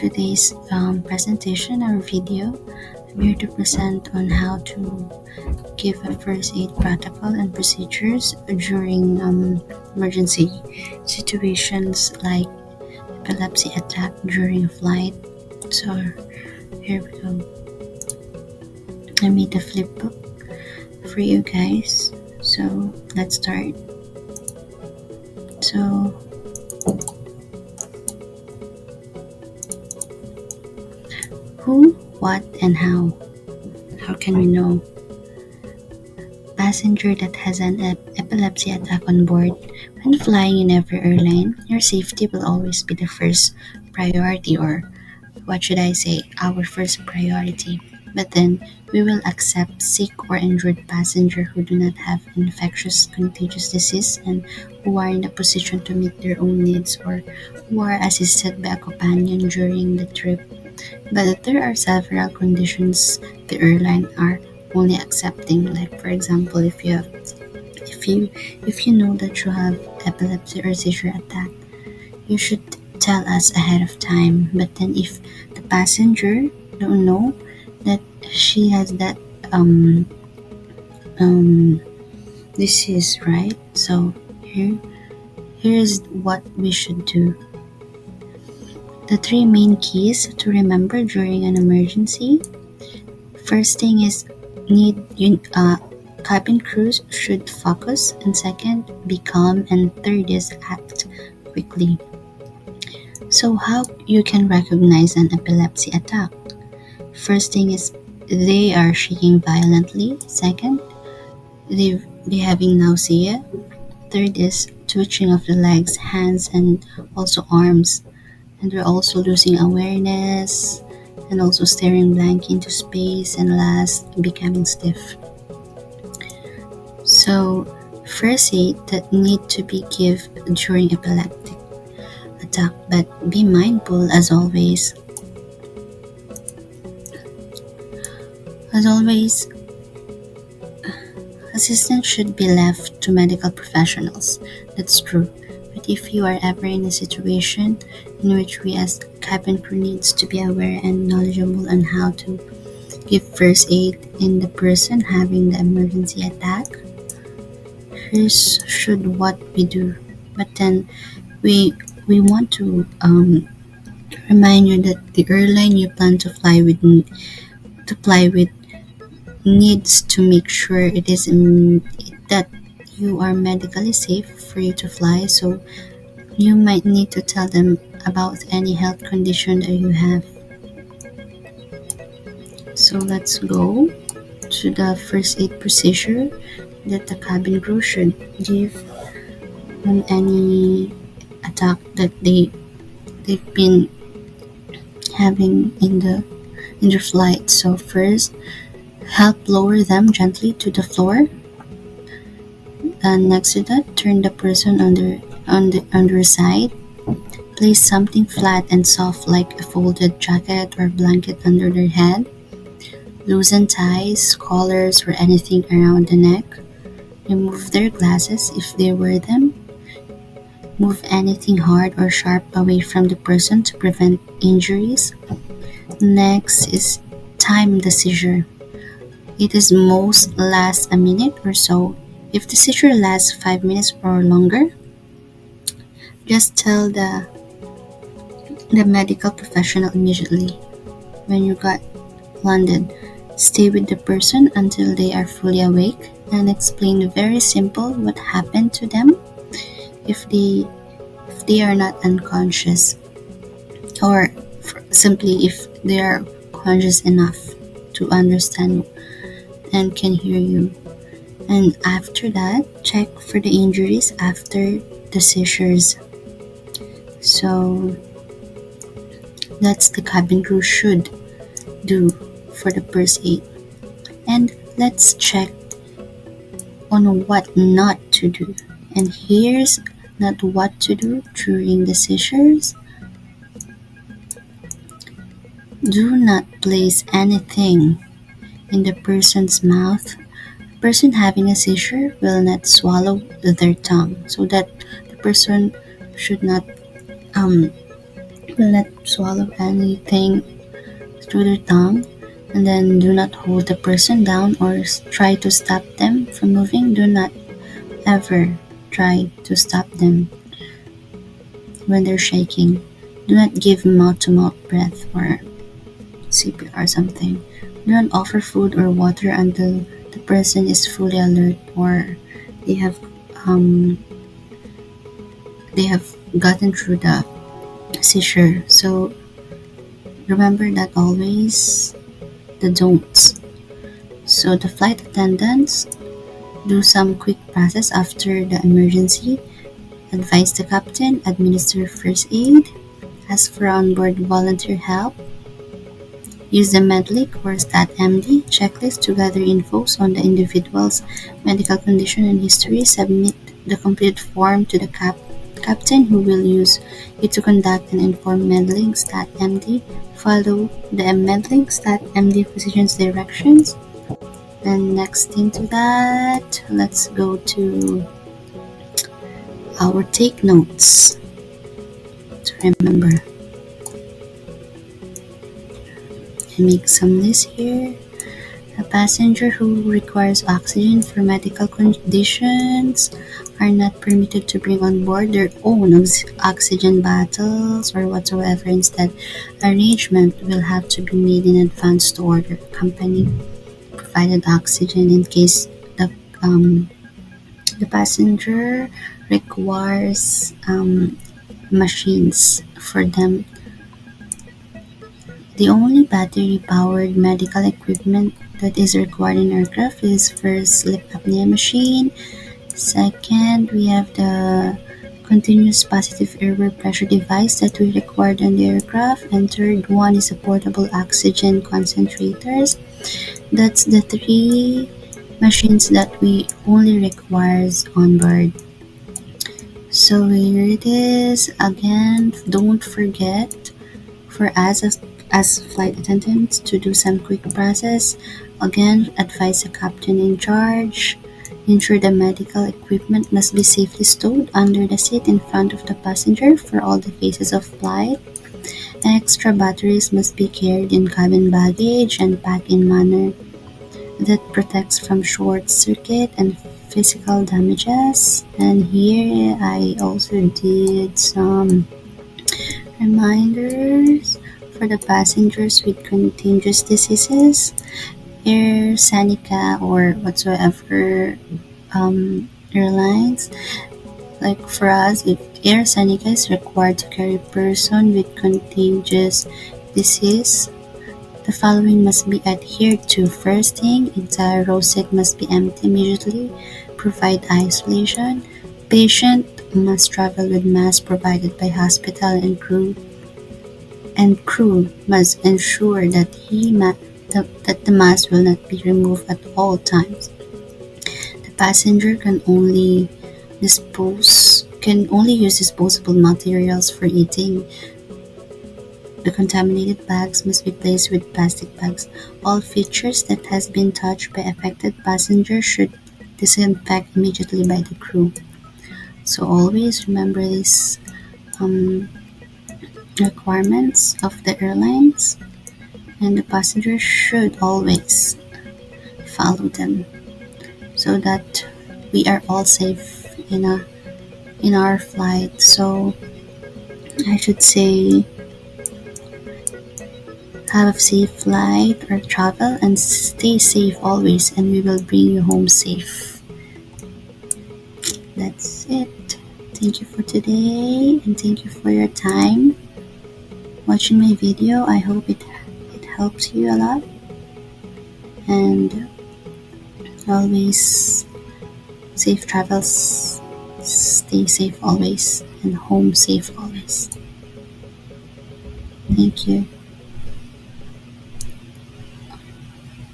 today's presentation or video. I'm here to present on how to give a first aid protocol and procedures during emergency situations like epilepsy attack during flight. So here we go. I made a flip book for you guys. So let's start. So who, what, and how? How can we know? Passenger that has an epilepsy attack on board. When flying in every airline, your safety will always be the first priority, or what should I say, our first priority. But then we will accept sick or injured passenger who do not have infectious contagious disease and who are in a position to meet their own needs or who are assisted by a companion during the trip. But there are several conditions the airline are only accepting. Like for example, if you if you know that you have epilepsy or seizure attack, you should tell us ahead of time. But then if the passenger don't know that she has that um um disease, right? So here's what we should do. The three main keys to remember during an emergency. First thing is cabin crews should focus, and second, be calm, and third is act quickly. So how you can recognize an epilepsy attack? First thing is they are shaking violently. Second, they having nausea. Third is twitching of the legs, hands, and also arms. And they're also losing awareness and also staring blank into space, and last, becoming stiff. So first aid that need to be give during epileptic attack, but be mindful as always assistance should be left to medical professionals. That's true. But if you are ever in a situation in which we as cabin crew needs to be aware and knowledgeable on how to give first aid in the person having the emergency attack, here's should what we do. But then we want to remind you that the airline you plan to fly with needs to make sure it is that you are medically safe for you to fly. So you might need to tell them about any health condition that you have. So let's go to the first aid procedure that the cabin crew should give on any attack that they've been having in their flight. So first, help lower them gently to the floor. And next to that, turn the person on their side. Place something flat and soft like a folded jacket or blanket under their head. Loosen ties, collars, or anything around the neck. Remove their glasses if they wear them. Move anything hard or sharp away from the person to prevent injuries. Next is time the seizure. It is most lasts a minute or so. If the seizure lasts 5 minutes or longer, just tell the medical professional immediately when you got landed. Stay with the person until they are fully awake and explain very simple what happened to them if they are not unconscious, or simply if they are conscious enough to understand and can hear you. And after that, check for the injuries after the seizures. So that's the cabin crew should do for the first aid. And let's check on what not to do. And here's not what to do during the seizures. Do not place anything in the person's mouth. A person having a seizure will not swallow their tongue, so that the person should not um, will not swallow anything through their tongue, and then do not hold the person down or try to stop them from moving. Do not ever try to stop them when they're shaking. Do not give mouth to mouth breath or CPR or something. Do not offer food or water until the person is fully alert or they have um, they have gotten through the seizure. So remember that always the don'ts. So the flight attendants do some quick process after the emergency. Advise the captain, administer first aid, ask for onboard volunteer help, use the medlink or StatMD checklist to gather info on the individual's medical condition and history. Submit the complete form to the captain who will use it to conduct an informed medlink StatMD. Follow the medlink StatMD physician's directions. And next into that, let's go to our take notes to remember. I make some list here. A passenger who requires oxygen for medical conditions are not permitted to bring on board their own oxygen bottles or whatsoever. Instead, arrangement will have to be made in advance to order company provided oxygen in case the passenger requires machines for them. The only battery-powered medical equipment that is required in aircraft is first sleep apnea machine. Second, we have the continuous positive airway pressure device that we required on the aircraft. And third one is a portable oxygen concentrators. That's the three machines that we only requires on board. So here it is again. Don't forget for us as flight attendants to do some quick process. Again, advise the captain in charge. Ensure the medical equipment must be safely stowed under the seat in front of the passenger for all the phases of flight. Extra batteries must be carried in cabin baggage and packed in manner that protects from short circuit and physical damages. And here I also did some reminders for the passengers with contagious diseases. Air Seneca or whatsoever airlines. Like for us, if Air Seneca is required to carry a person with contagious disease, the following must be adhered to. First thing, entire row seat must be empty immediately. Provide isolation. Patient must travel with mask provided by hospital and crew. And crew must ensure that that the mask will not be removed at all times. The passenger can only use disposable materials for eating. The contaminated bags must be placed with plastic bags. All features that has been touched by affected passengers should disinfect immediately by the crew. So always remember these requirements of the airlines, and the passengers should always follow them so that we are all safe in our flight. So I should say have a safe flight or travel and stay safe always, and we will bring you home safe. That's it. Thank you for today and thank you for your time watching my video. I hope it helps you a lot, and always safe travels. Stay safe always and home safe always. Thank you.